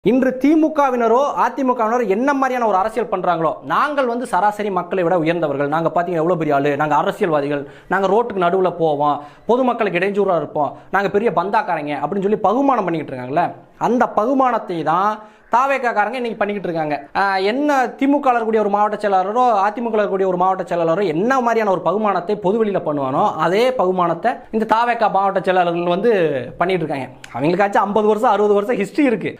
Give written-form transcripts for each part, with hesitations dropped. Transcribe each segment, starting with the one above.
இன்று திமுகவினரோ அதிமுகவினரோ என்ன மாதிரியான ஒரு அரசியல் பண்றாங்களோ, நாங்கள் வந்து சராசரி மக்களை விட உயர்ந்தவர்கள், நாங்க பாத்தீங்கன்னா எவ்வளவு பெரிய ஆளு, நாங்க அரசியல்வாதிகள், நாங்க ரோட்டுக்கு நடுவுல போவோம், பொதுமக்களுக்கு இடைஞ்சூறா இருப்போம், நாங்க பெரிய பந்தாக்காரங்க அப்படின்னு சொல்லி பகுமானம் பண்ணிக்கிட்டு இருக்காங்கல்ல, அந்த பகுமானத்தை தான் தாவேக்காரங்க இன்னைக்கு பண்ணிக்கிட்டு இருக்காங்க. என்ன திமுக இருக்கக்கூடிய ஒரு மாவட்ட செயலாளரோ அதிமுக இருக்கக்கூடிய ஒரு மாவட்ட செயலாளரோ என்ன மாதிரியான ஒரு பகுமானத்தை பொதுவெளியில் பண்ணுவானோ அதே பகுமானத்தை இந்த தாவேக்கா மாவட்ட செயலாளர்கள் வந்து பண்ணிட்டு இருக்காங்க. அவங்களுக்காச்சும் 50 வருஷம் 60 வருஷம் ஹிஸ்டரி இருக்கு.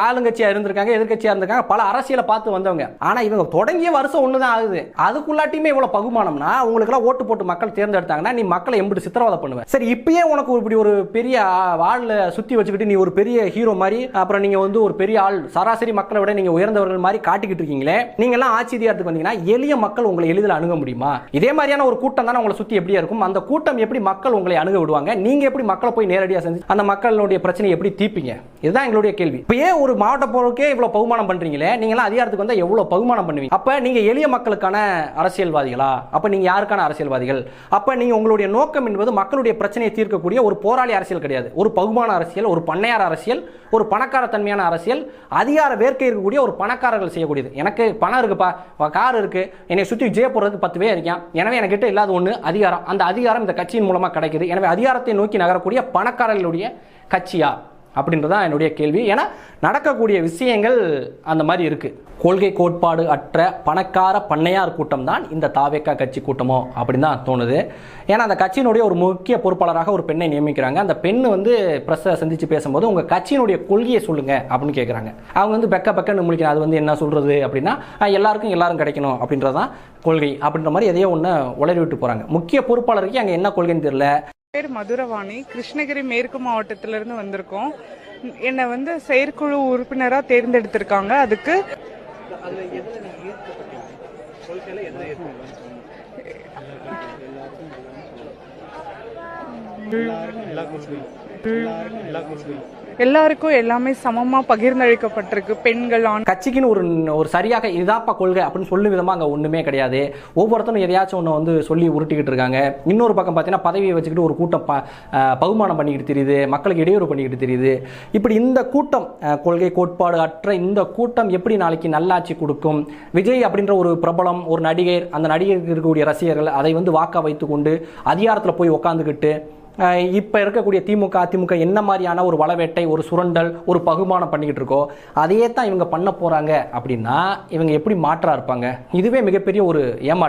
ஆளுங்கட்சியா இருந்திருக்காங்க, எதிர்கட்சியா இருந்திருக்காங்க, பல அரசியலை பார்த்து வந்தவங்க. ஆனா இவங்க தொடங்கிய வருஷம் ஒண்ணுதான் ஆகுது, அதுக்குள்ளாட்டியுமே இவ்வளவு பகுமானம்னா உங்களுக்கு எல்லாம் ஓட்டு போட்டு மக்கள் தேர்ந்தெடுத்தாங்கன்னா நீ மக்களை எம்பிட்டு சித்திரவதை பண்ணுவ. சரி, இப்பயே உனக்கு இப்படி ஒரு பெரிய ஆள்ல சுத்தி வச்சுக்கிட்டு நீ ஒரு பெரிய ஹீரோ மாதிரி, அப்புறம் நீங்க வந்து ஒரு பெரிய ஆள், சராசரி மக்களை விட நீங்க உயர்ந்தவர்கள் மாதிரி காட்டிக்கிட்டு இருக்கீங்களே, நீங்க எல்லாம் ஆட்சி அதிகாரத்துக்கு வந்தீங்கன்னா எளிய மக்கள் உங்களை எளிதில் அணுக முடியுமா? இதே மாதிரியான ஒரு கூட்டம் தானே உங்களை சுத்தி எப்படியா இருக்கும். அந்த கூட்டம் எப்படி மக்கள் உங்களை அணுக விடுவாங்க? நீங்க எப்படி மக்களை போய் நேரடியாக செஞ்சு அந்த மக்களுடைய பிரச்சனையை எப்படி தீர்ப்பீங்க? இதுதான் எங்களுடைய கேள்வி. இப்பயே ஒரு மாவட்ட போருக்கே இவ்வளவு பகுமானம் பண்றீங்களே, நீங்க எல்லாம் அதிகாரத்துக்கு வந்தா எவ்வளவு பகுமானம் பண்ணுவீங்க? அப்ப நீங்க எளிய மக்களுக்கான அரசியல்வாதிகளா? அப்ப நீங்க யாருக்கான அரசியல்வாதிகள்? அப்ப நீங்க உங்களுடைய நோக்கம் என்பது மக்களுடைய பிரச்சனையை தீர்க்கக்கூடிய ஒரு போராளி அரசியல் கிடையாது, ஒரு பகுமான அரசியல், ஒரு பண்ணையார் அரசியல், ஒரு பணக்கார தன்மையான அரசியல், அதிகார வேர்க்கை இருக்கக்கூடிய ஒரு பணக்காரர்கள் செய்யக்கூடியது. எனக்கு பணம் இருக்குப்பா, கார் இருக்கு, என்னை சுற்றி ஜெய போறதுக்கு 10 பேர் இருக்கான், எனவே எனக்கு கிட்ட இல்லாத ஒன்று அதிகாரம். அந்த அதிகாரம் இந்த கட்சியின் மூலமா கிடைக்குது, எனவே அதிகாரத்தை நோக்கி நகரக்கூடிய பணக்காரர்களுடைய கட்சியா அப்படின்றதான் என்னுடைய கேள்வி. ஏன்னா நடக்கக்கூடிய விஷயங்கள் அந்த மாதிரி இருக்கு. கொள்கை கோட்பாடு அற்ற பணக்கார பண்ணையார் கூட்டம் தான் இந்த தாவேக்கா கட்சி கூட்டமோ அப்படின்னு தான் தோணுது. ஏன்னா அந்த கட்சியினுடைய ஒரு முக்கிய பொறுப்பாளராக ஒரு பெண்ணை நியமிக்கிறாங்க. அந்த பெண் வந்து பிரஸ்ஸை சந்திச்சு பேசும்போது உங்க கட்சியினுடைய கொள்கையை சொல்லுங்க அப்படின்னு கேட்குறாங்க. அவங்க வந்து பெக்கன்னு முழிக்கிறாங்க. அது வந்து என்ன சொல்றது அப்படின்னா, எல்லாருக்கும் எல்லாரும் கிடைக்கணும் அப்படின்றதான் கொள்கை அப்படின்ற மாதிரி எதையோ ஒன்று உளறி விட்டு போறாங்க. முக்கிய பொறுப்பாளருக்கு அங்கே என்ன கொள்கைன்னு தெரியல. பேர் மதுரவாணி, கிருஷ்ணகிரி மேற்கு மாவட்டத்திலிருந்து வந்திருக்கோம். என்னை வந்து செயற்குழு உறுப்பினரா தேர்ந்தெடுத்திருக்காங்க. அதுக்கு எல்லாருக்கும் எல்லாமே சமமா பகிர்ந்தளிக்கப்பட்டிருக்கு. பெண்கள் கட்சிக்குன்னு ஒரு சரியாக இதாப்பா கொள்கை அப்படின்னு சொல்லும் விதமா அங்க ஒண்ணுமே கிடையாது. ஒவ்வொருத்தரும் எதையாச்சும் ஒன்று வந்து சொல்லி உருட்டிக்கிட்டு இருக்காங்க. இன்னொரு பக்கம் பார்த்தீங்கன்னா பதவியை வச்சுக்கிட்டு ஒரு கூட்டம் பகுமானம் பண்ணிக்கிட்டு தெரியுது, மக்களுக்கு இடையூறு பண்ணிக்கிட்டு தெரியுது. இப்படி இந்த கூட்டம் கொள்கை கோட்பாடு அற்ற இந்த கூட்டம் எப்படி நாளைக்கு நல்லாட்சி கொடுக்கும்? விஜய் அப்படின்ற ஒரு பிரபலம், ஒரு நடிகர், அந்த நடிகருக்கு இருக்கக்கூடிய ரசிகர்கள் அதை வந்து வாக்கா வைத்துக்கொண்டு அதிகாரத்தில் போய் உக்காந்துக்கிட்டு இப்போ இருக்கக்கூடிய திமுக அதிமுக என்ன மாதிரியான ஒரு வளவேட்டை, ஒரு சுரண்டல், ஒரு பகுமானம் பண்ணிக்கிட்டு இருக்கோ அதையே தான் இவங்க பண்ண போறாங்க அப்படின்னா இவங்க எப்படி மாற்றா இருப்பாங்க? இதுவே மிகப்பெரிய ஒரு ஏமாற்றம்.